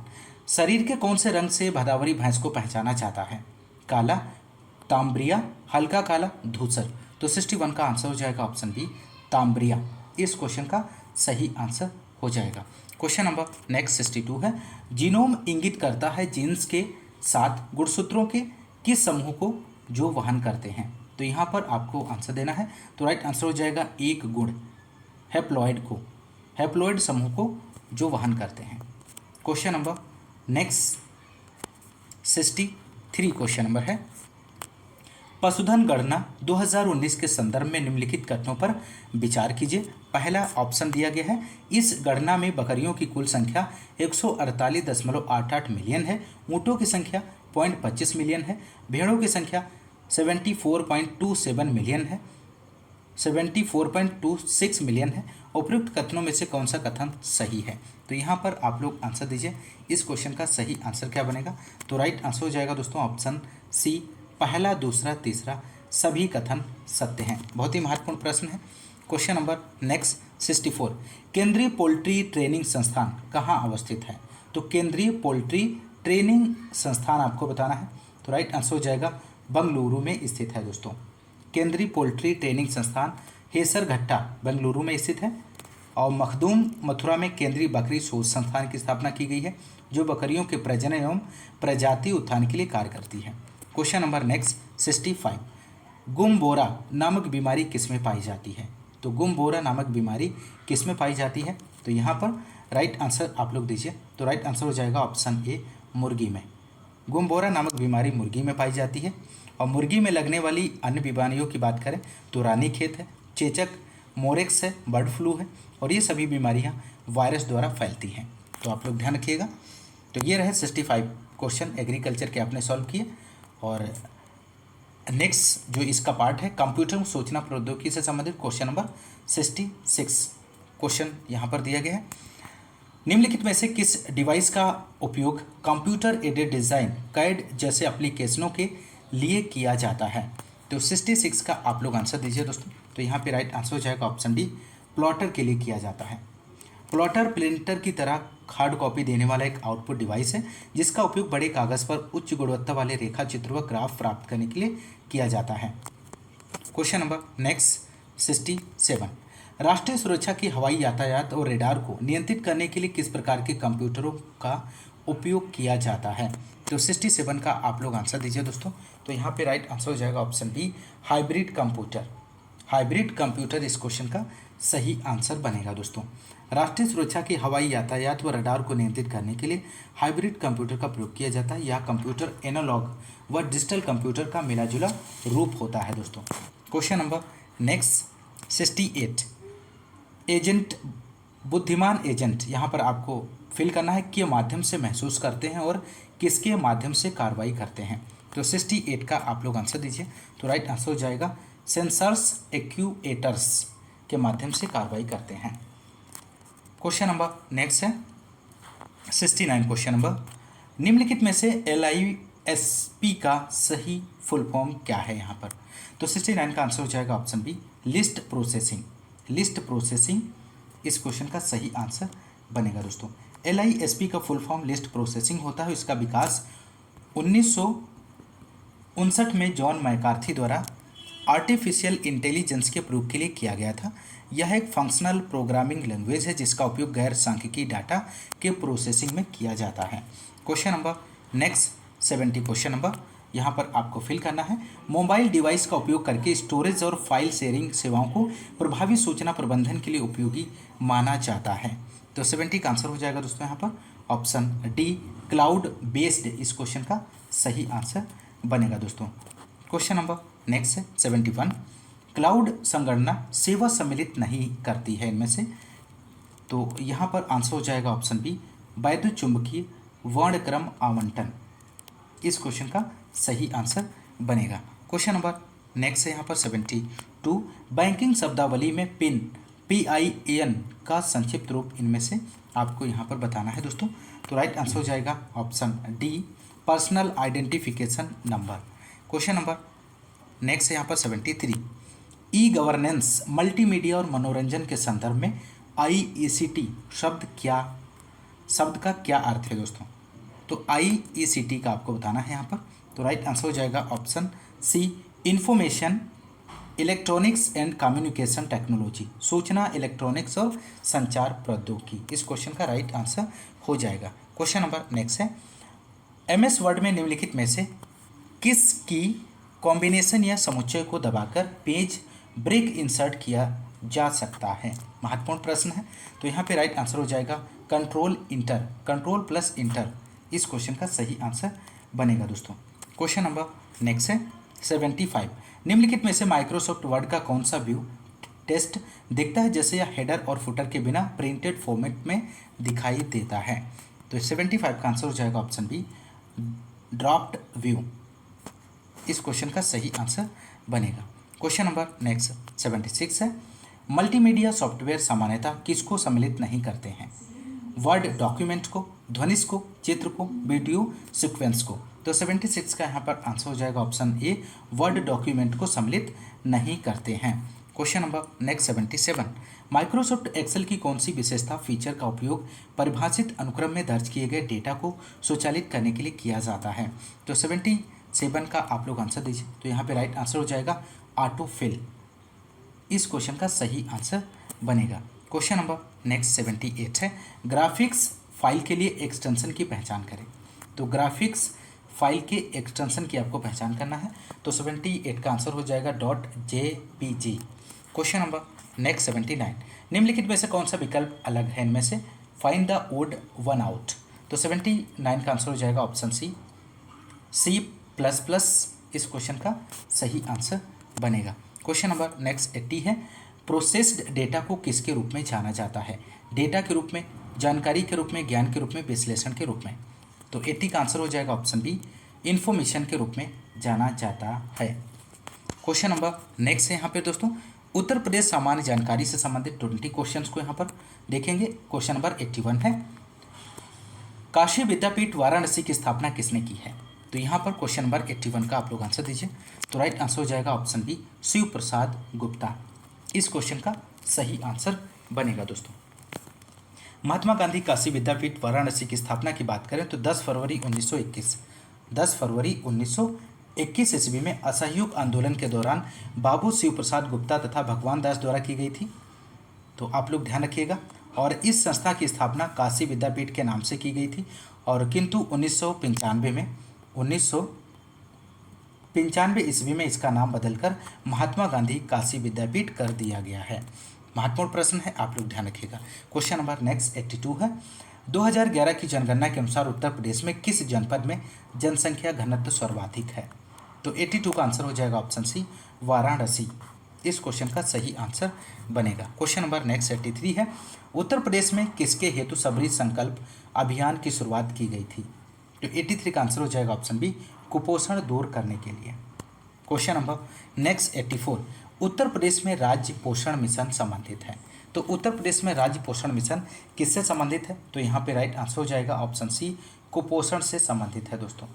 शरीर के कौन से रंग से भदावरी भैंस को पहचाना जाता है? काला, तांबरिया, हल्का काला, धूसर। तो 61 का आंसर हो जाएगा ऑप्शन बी, तांबरिया। इस क्वेश्चन का सही आंसर हो जाएगा। क्वेश्चन नंबर नेक्स्ट 62 है, जीनोम इंगित करता है जीन्स के 7 गुणसूत्रों के किस समूह को जो वहन करते हैं? तो यहाँ पर आपको आंसर देना है। तो राइट आंसर हो जाएगा एक गुण, हैप्लॉइड को, हैप्लॉइड समूह को जो वहन करते हैं। Question number next 63 question number है, पशुधन गणना 2019 के संदर्भ में निम्नलिखित कथनों पर विचार कीजिए। पहला ऑप्शन दिया गया है, इस गणना में बकरियों की कुल संख्या 148.88 मिलियन है, ऊँटों की संख्या 0.25 मिलियन है, भेड़ों की संख्या 74.27 मिलियन है, 74.26 मिलियन है। उपयुक्त कथनों में से कौन सा कथन सही है? तो यहाँ पर आप लोग आंसर दीजिए। इस क्वेश्चन का सही आंसर क्या बनेगा? तो राइट आंसर हो जाएगा दोस्तों ऑप्शन सी, पहला, दूसरा, तीसरा सभी कथन सत्य हैं। बहुत ही महत्वपूर्ण प्रश्न है। क्वेश्चन नंबर नेक्स्ट 64, केंद्रीय पोल्ट्री ट्रेनिंग संस्थान कहाँ अवस्थित है? तो केंद्रीय पोल्ट्री ट्रेनिंग संस्थान आपको बताना है। तो राइट आंसर हो जाएगा बंगलुरु में स्थित है दोस्तों। केंद्रीय पोल्ट्री ट्रेनिंग संस्थान हेसरघट्टा बेंगलुरु में स्थित है और मखदूम मथुरा में केंद्रीय बकरी शोध संस्थान की स्थापना की गई है जो बकरियों के प्रजनन एवं प्रजाति उत्थान के लिए कार्य करती है। क्वेश्चन नंबर नेक्स्ट 65, गुमबोरा नामक बीमारी किसमें पाई जाती है? तो गुमबोरा नामक बीमारी किसमें पाई जाती है? तो यहाँ पर राइट आंसर आप लोग दीजिए। तो राइट आंसर हो जाएगा ऑप्शन ए, मुर्गी में। गुमबोरा नामक बीमारी मुर्गी में पाई जाती है और मुर्गी में लगने वाली अन्य बीमारियों की बात करें तो रानीखेत है, चेचक, मोरेक्स है, बर्ड फ्लू है और ये सभी बीमारियां वायरस द्वारा फैलती हैं। तो आप लोग ध्यान रखिएगा। तो ये रहे 65 क्वेश्चन एग्रीकल्चर के आपने सॉल्व किए। और नेक्स्ट जो इसका पार्ट है कंप्यूटर सूचना प्रौद्योगिकी से संबंधित क्वेश्चन नंबर 66 क्वेश्चन यहाँ पर दिया गया है। निम्नलिखित में से किस डिवाइस का उपयोग कंप्यूटर एडेड डिज़ाइन कैड जैसे एप्लीकेशनों के लिए किया जाता है? तो 66 का आप लोग आंसर दीजिए दोस्तों। तो यहाँ पे राइट आंसर हो जाएगा ऑप्शन डी, प्लॉटर के लिए किया जाता है। प्लॉटर प्रिंटर की तरह हार्ड कॉपी देने वाला एक आउटपुट डिवाइस है जिसका उपयोग बड़े कागज़ पर उच्च गुणवत्ता वाले रेखा चित्र व ग्राफ प्राप्त करने के लिए किया जाता है। क्वेश्चन नंबर नेक्स्ट 67, राष्ट्रीय सुरक्षा की हवाई यातायात और रेडार को नियंत्रित करने के लिए किस प्रकार के कंप्यूटरों का उपयोग किया जाता है? तो 67 का आप लोग आंसर दीजिए दोस्तों। तो यहाँ पे राइट आंसर हो जाएगा option B, hybrid computer. Hybrid computer इस क्वेश्चन का सही आंसर बनेगा दोस्तों। राष्ट्रीय सुरक्षा की हवाई यातायात व रडार को नियंत्रित करने के लिए हाइब्रिड कंप्यूटर का प्रयोग किया जाता है। यह कंप्यूटर एनालॉग व डिजिटल कंप्यूटर का मिलाजुला रूप होता है दोस्तों। क्वेश्चन नंबर नेक्स्ट 68 एजेंट, बुद्धिमान एजेंट यहाँ पर आपको फिल करना है के माध्यम से महसूस करते हैं और किसके माध्यम से कार्रवाई करते हैं। तो 68 का आप लोग आंसर दीजिए। तो राइट आंसर हो जाएगा सेंसर्स एक्यूएटर्स के माध्यम से कार्रवाई करते हैं। क्वेश्चन नंबर नेक्स्ट है 69 क्वेश्चन नंबर, निम्नलिखित में से LISP का सही फुल फॉर्म क्या है यहाँ पर। तो 69 का आंसर हो जाएगा option B list processing. List processing इस क्वेश्चन का सही आंसर बनेगा दोस्तों। LISP का फुल फॉर्म लिस्ट प्रोसेसिंग होता है। इसका विकास 1959 में जॉन मैकार्थी द्वारा आर्टिफिशियल इंटेलिजेंस के प्रयोग के लिए किया गया था। यह एक फंक्शनल प्रोग्रामिंग लैंग्वेज है जिसका उपयोग गैर सांख्यिकीय डाटा के प्रोसेसिंग में किया जाता है। Question number next 70 question number, यहाँ पर आपको फिल करना है मोबाइल डिवाइस का उपयोग करके स्टोरेज और फाइल शेयरिंग सेवाओं को प्रभावी सूचना प्रबंधन के लिए उपयोगी माना जाता है। तो 70 का आंसर हो जाएगा दोस्तों यहाँ पर ऑप्शन डी क्लाउड बेस्ड इस क्वेश्चन का सही आंसर बनेगा दोस्तों। क्वेश्चन नंबर नेक्स्ट है 71, क्लाउड संगणना सेवा सम्मिलित नहीं करती है इनमें से। तो यहाँ पर आंसर हो जाएगा ऑप्शन बी वैद्युत चुंबकीय वर्णक्रम आवंटन इस क्वेश्चन का सही आंसर बनेगा। क्वेश्चन नंबर नेक्स्ट है यहाँ पर 72, बैंकिंग शब्दावली में पिन PIN का संक्षिप्त रूप इनमें से आपको यहाँ पर बताना है दोस्तों। तो राइट आंसर हो जाएगा option D personal identification number. Question number next है यहाँ पर 73, ई गवर्नेंस मल्टीमीडिया और मनोरंजन के संदर्भ में IECT शब्द का क्या अर्थ है दोस्तों। तो IECT का आपको बताना है यहाँ पर। तो राइट आंसर हो जाएगा option C information electronics and communication technology, सूचना इलेक्ट्रॉनिक्स और संचार प्रौद्योगिकी इस क्वेश्चन का राइट आंसर हो जाएगा। क्वेश्चन नंबर नेक्स्ट है MS वर्ड में निम्नलिखित में से किस की कॉम्बिनेशन या समुच्चय को दबाकर पेज ब्रेक इंसर्ट किया जा सकता है, महत्वपूर्ण प्रश्न है। तो यहाँ पे राइट आंसर हो जाएगा कंट्रोल प्लस इंटर इस क्वेश्चन का सही आंसर बनेगा दोस्तों। क्वेश्चन नंबर नेक्स्ट है 75, निम्नलिखित में से माइक्रोसॉफ्ट वर्ड का कौन सा व्यू टेस्ट दिखता है जैसे यह हेडर और फुटर के बिना प्रिंटेड फॉर्मेट में दिखाई देता है। तो 75 का आंसर हो जाएगा ऑप्शन बी ड्राफ्ट व्यू इस क्वेश्चन का सही आंसर बनेगा। क्वेश्चन नंबर नेक्स्ट 76 है मल्टीमीडिया सॉफ्टवेयर सामान्यतः किसको सम्मिलित नहीं करते हैं, वर्ड डॉक्यूमेंट को, ध्वनिस को, चित्र को, वीडियो सीक्वेंस को। तो 76 का यहाँ पर आंसर हो जाएगा ऑप्शन ए वर्ड डॉक्यूमेंट को सम्मिलित नहीं करते हैं। Question number next 77, Microsoft Excel की कौन सी विशेषता फीचर का उपयोग परिभाषित अनुक्रम में दर्ज किए गए डेटा को स्वचालित करने के लिए किया जाता है। तो 77 का आप लोग आंसर दीजिए। तो यहाँ पे राइट आंसर हो जाएगा ऑटो फिल इस क्वेश्चन का सही आंसर बनेगा। क्वेश्चन नंबर नेक्स्ट 78 है ग्राफिक्स फाइल के लिए एक्सटेंशन की पहचान करें। तो ग्राफिक्स फाइल के एक्सटेंशन की आपको पहचान करना है। तो 78 का आंसर हो जाएगा .jpg। क्वेश्चन नंबर नेक्स्ट 79, निम्नलिखित में से कौन सा विकल्प अलग है इनमें से, find the odd one out. तो 79 का आंसर हो जाएगा ऑप्शन C++ इस क्वेश्चन का सही आंसर बनेगा। क्वेश्चन नंबर नेक्स्ट 80 है प्रोसेस्ड डेटा को किसके रूप में जाना जाता है, डेटा के रूप में, जानकारी के रूप में, ज्ञान के रूप में, विश्लेषण के रूप में। तो 80 का आंसर हो जाएगा ऑप्शन बी इंफॉर्मेशन के रूप में जाना जाता है। क्वेश्चन नंबर नेक्स्ट है यहाँ पे दोस्तों उत्तर प्रदेश सामान्य जानकारी से संबंधित 20 क्वेश्चंस को यहाँ पर देखेंगे। क्वेश्चन नंबर 81 है काशी विद्यापीठ वाराणसी की स्थापना किसने की है। तो यहाँ पर क्वेश्चन नंबर 81 का आप लोग आंसर दीजिए। तो राइट आंसर हो जाएगा ऑप्शन बी शिव प्रसाद गुप्ता इस क्वेश्चन का सही आंसर बनेगा दोस्तों। महात्मा गांधी काशी विद्यापीठ वाराणसी की स्थापना की बात करें तो 10 फरवरी 1921 ईस्वी में असहयोग आंदोलन के दौरान बाबू शिव प्रसाद गुप्ता तथा भगवान दास द्वारा की गई थी। तो आप लोग ध्यान रखिएगा। और इस संस्था की स्थापना काशी विद्यापीठ के नाम से की गई थी और किंतु 1995 ईस्वी में इसका नाम बदलकर महात्मा गांधी काशी विद्यापीठ कर दिया गया है। महत्वपूर्ण प्रश्न है, आप लोग ध्यान रखिएगा। क्वेश्चन नंबर नेक्स्ट 82 है 2011 की जनगणना के अनुसार उत्तर प्रदेश में किस जनपद में जनसंख्या घनत्व सर्वाधिक है। तो 82 का आंसर हो जाएगा ऑप्शन सी वाराणसी इस क्वेश्चन का सही आंसर बनेगा। क्वेश्चन नंबर नेक्स्ट 83 है, उत्तर प्रदेश में किसके हेतु सबरी संकल्प अभियान की शुरुआत की गई थी? तो 83 का आंसर हो जाएगा ऑप्शन बी, कुपोषण दूर करने के लिए। Question number next 84, Uttar Pradesh में राज्य पोषण मिशन संबंधित है। तो उत्तर प्रदेश में राज्य पोषण मिशन किससे संबंधित है? तो यहाँ पे राइट आंसर हो जाएगा ऑप्शन सी, कुपोषण से संबंधित है दोस्तों।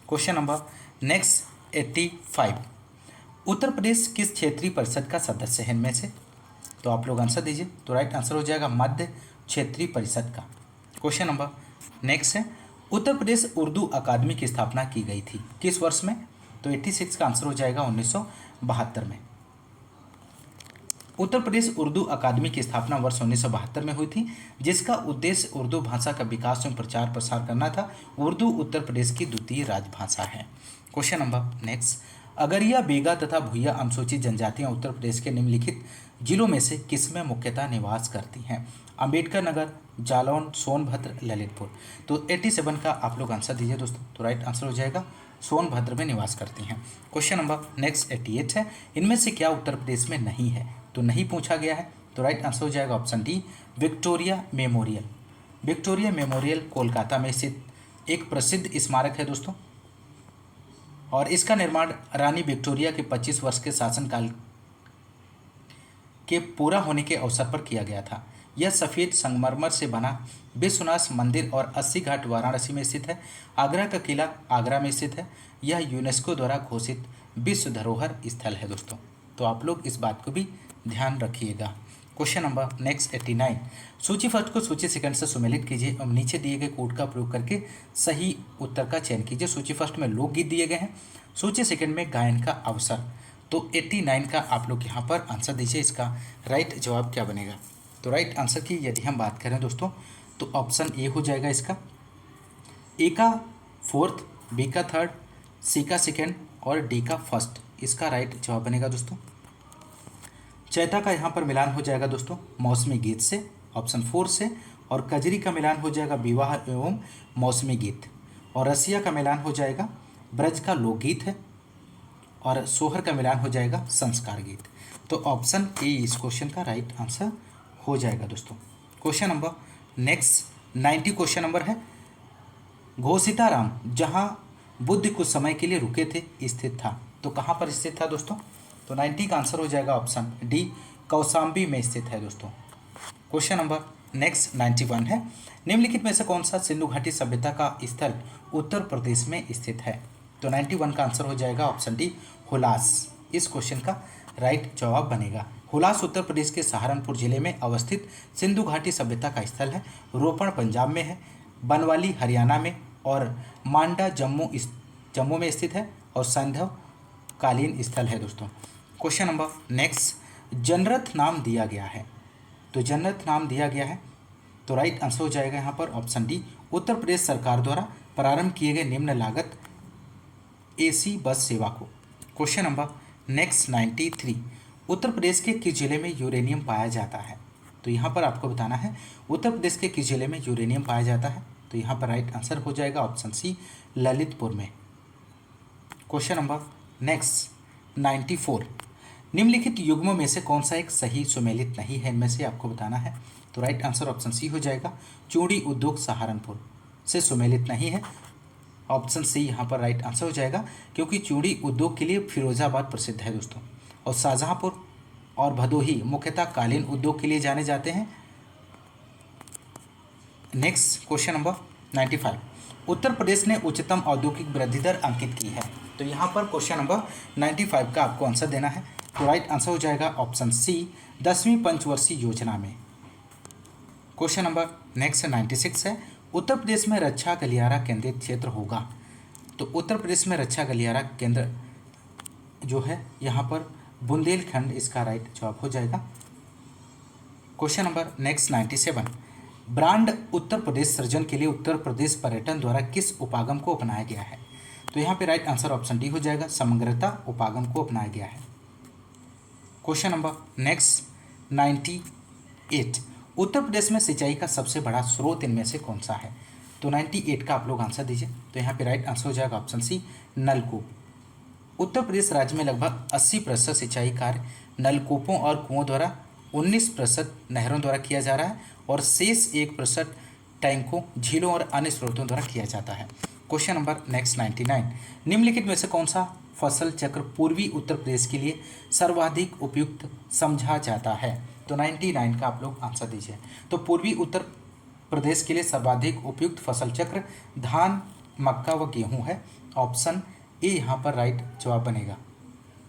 Question number next 85, Uttar Pradesh किस क्षेत्रीय परिषद का सदस्य है इनमें से? तो आप लोग आंसर दीजिए। तो राइट आंसर हो जाएगा मध्य क्षेत्रीय परिषद का। क्वेश्चन नंबर नेक्स्ट है, उत्तर प्रदेश उर्दू अकादमी की स्थापना की गई थी किस वर्ष में? तो 86 का आंसर हो जाएगा 1972 में। उत्तर प्रदेश उर्दू अकादमी की स्थापना वर्ष 1972 में हुई थी, जिसका उद्देश्य उर्दू भाषा का विकास एवं प्रचार प्रसार करना था। उर्दू उत्तर प्रदेश की द्वितीय राजभाषा है। क्वेश्चन नंबर नेक्स्ट, अगरिया, बेगा तथा भुइया अनुसूचित जनजातियां उत्तर प्रदेश के निम्नलिखित जिलों में से किसमें मुख्यतः निवास करती हैं? अंबेडकर नगर, जालौन, सोनभद्र, ललितपुर। तो 87 का आप लोग आंसर दीजिए दोस्तों। तो राइट आंसर हो जाएगा सोनभद्र में निवास करती हैं। क्वेश्चन नंबर नेक्स्ट 88 है, इनमें से क्या उत्तर प्रदेश में नहीं है? तो नहीं पूछा गया है। तो राइट आंसर हो जाएगा option D, Victoria memorial. Victoria memorial Kolkata में स्थित एक प्रसिद्ध स्मारक है दोस्तों, और इसका निर्माण रानी विक्टोरिया के 25 वर्ष के शासनकाल के पूरा होने के अवसर पर किया गया था। यह सफ़ेद संगमरमर से बना विश्वनाथ मंदिर और 80 घाट वाराणसी में स्थित है। आगरा का किला आगरा में स्थित है। यह यूनेस्को द्वारा घोषित विश्व धरोहर स्थल है दोस्तों। तो आप लोग इस बात को भी ध्यान रखिएगा। क्वेश्चन नंबर नेक्स्ट 89, सूची फर्स्ट को सूची सेकंड से सुमेलित कीजिए और नीचे दिए गए कोड का प्रयोग करके सही उत्तर का चयन कीजिए। सूची फर्स्ट में लोकगीत दिए गए हैं, सूची सेकंड में गायन का अवसर। तो 89 का आप लोग यहाँ पर आंसर दीजिए, इसका राइट जवाब क्या बनेगा? तो राइट आंसर की यदि हम बात करें दोस्तों, तो ऑप्शन ए हो जाएगा इसका, ए का फोर्थ, बी का थर्ड, सी का सेकेंड और डी का फर्स्ट, इसका राइट जवाब बनेगा दोस्तों। चैता का यहाँ पर मिलान हो जाएगा दोस्तों मौसमी गीत से, ऑप्शन 4 से, और कजरी का मिलान हो जाएगा विवाह एवं मौसमी गीत, और रसिया का मिलान हो जाएगा ब्रज का लोकगीत है, और सोहर का मिलान हो जाएगा संस्कार गीत। तो ऑप्शन ए इस क्वेश्चन का राइट आंसर हो जाएगा दोस्तों। Question number next 90 question number है, घोषिताराम जहाँ बुद्ध कुछ समय के लिए रुके थे स्थित था। तो कहाँ पर स्थित था दोस्तों? तो 90 का आंसर हो जाएगा ऑप्शन डी, कौशाम्बी में स्थित है दोस्तों। क्वेश्चन नंबर नेक्स्ट 91 है, निम्नलिखित में से कौन सा सिंधु घाटी सभ्यता का स्थल उत्तर प्रदेश में स्थित है? तो 91 का आंसर हो जाएगा ऑप्शन डी, हुलास। इस क्वेश्चन का राइट जवाब बनेगा। हुलास उत्तर प्रदेश के सहारनपुर जिले में अवस्थित सिंधु घाटी सभ्यता का स्थल है। रोपण पंजाब में है, बनवाली हरियाणा में, और मांडा जम्मू में स्थित है, और संधव कालीन स्थल है दोस्तों। क्वेश्चन नंबर नेक्स्ट, जनरथ नाम दिया गया है। तो जनरथ नाम दिया गया है, तो राइट आंसर हो जाएगा यहाँ पर ऑप्शन डी, उत्तर प्रदेश सरकार द्वारा प्रारंभ किए गए निम्न लागत एसी बस सेवा को। Question number next 93, Uttar Pradesh के किस जिले में यूरेनियम पाया जाता है? तो यहाँ पर आपको बताना है उत्तर प्रदेश के किस जिले में यूरेनियम पाया जाता है। तो यहाँ पर राइट आंसर हो जाएगा ऑप्शन सी, ललितपुर में। क्वेश्चन नंबर नेक्स्ट 94, निम्नलिखित युग्मों में से कौन सा एक सही सुमेलित नहीं है, इनमें से आपको बताना है। तो राइट आंसर ऑप्शन सी हो जाएगा, चूड़ी उद्योग सहारनपुर से सुमेलित नहीं है। ऑप्शन सी यहाँ पर राइट आंसर हो जाएगा, क्योंकि चूड़ी उद्योग के लिए फिरोजाबाद प्रसिद्ध है दोस्तों, और शाहजहाँपुर और भदोही मुख्यतः कालीन उद्योग के लिए जाने जाते हैं। Next question number 95, Uttar Pradesh ने उच्चतम औद्योगिक वृद्धि दर अंकित की है। तो यहाँ पर क्वेश्चन नंबर 95 का आपको आंसर देना है। तो राइट आंसर हो जाएगा ऑप्शन सी, 10वीं पंचवर्षीय योजना में। क्वेश्चन नंबर नेक्स्ट 96 है, उत्तर प्रदेश में रक्षा गलियारा केंद्रित क्षेत्र होगा। तो उत्तर प्रदेश में रक्षा गलियारा केंद्र जो है यहाँ पर बुंदेलखंड, इसका राइट जवाब हो जाएगा। Question number next 97, brand Uttar Pradesh सृजन के लिए उत्तर प्रदेश पर्यटन द्वारा किस उपागम को अपनाया गया है? तो यहाँ पे राइट आंसर ऑप्शन डी हो जाएगा, समग्रता उपागम को अपनाया गया है। Question number next 98, Uttar Pradesh में सिंचाई का सबसे बड़ा स्रोत इनमें से कौन सा है? तो 98 का आप लोग आंसर दीजिए। तो यहाँ पे राइट आंसर हो जाएगा ऑप्शन सी, नलकूप। उत्तर प्रदेश राज्य में लगभग 80% सिंचाई कार्य नलकूपों और कुओं द्वारा, 19% नहरों द्वारा किया जा रहा है और शेष 1% टैंकों, झीलों और अन्य स्रोतों द्वारा किया जाता है। क्वेश्चन नंबर नेक्स्ट 99, निम्नलिखित में से कौन सा फसल चक्र पूर्वी उत्तर प्रदेश के लिए सर्वाधिक उपयुक्त समझा जाता है? तो 99 का आप लोग आंसर दीजिए। तो पूर्वी उत्तर प्रदेश के लिए सर्वाधिक उपयुक्त फसल चक्र धान, मक्का व गेहूं है। ऑप्शन ए यहाँ पर राइट जवाब बनेगा।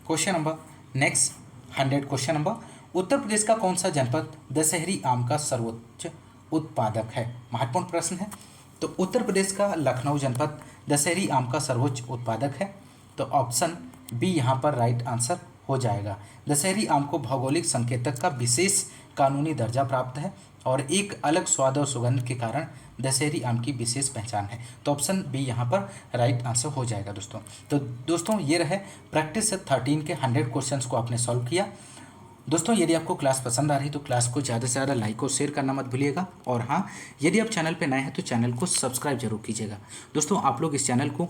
Question number next 100 question number, Uttar Pradesh का कौन सा जनपद दशहरी आम का सर्वोच्च उत्पादक है? महत्वपूर्ण प्रश्न है। तो उत्तर प्रदेश का लखनऊ जनपद दशहरी आम का सर्वोच्च उत्पादक है। तो ऑप्शन बी यहाँ पर राइट आंसर हो जाएगा। दशहरी आम को भौगोलिक संकेतक का विशेष कानूनी दर्जा प्राप्त है और एक अलग स्वाद और सुगंध के कारण दशहरी आम की विशेष पहचान है। तो ऑप्शन बी यहाँ पर राइट आंसर हो जाएगा दोस्तों। तो दोस्तों ये रहे प्रैक्टिस 13 के 100 क्वेश्चंस को आपने सॉल्व किया। दोस्तों यदि आपको क्लास पसंद आ रही तो क्लास को ज़्यादा से ज़्यादा लाइक और शेयर करना मत भूलिएगा। और हाँ, यदि आप चैनल पर नए हैं तो चैनल को सब्सक्राइब जरूर कीजिएगा। दोस्तों आप लोग इस चैनल को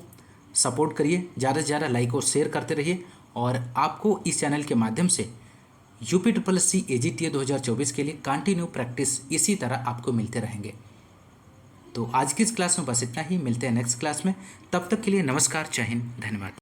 सपोर्ट करिए, ज़्यादा से ज़्यादा लाइक और शेयर करते रहिए और आपको इस चैनल के माध्यम से UPSSC AGTA 2024 के लिए कंटिन्यू प्रैक्टिस इसी तरह आपको मिलते रहेंगे। तो आज की इस क्लास में बस इतना ही, मिलते हैं नेक्स्ट क्लास में। तब तक के लिए नमस्कार, जय हिंद, धन्यवाद।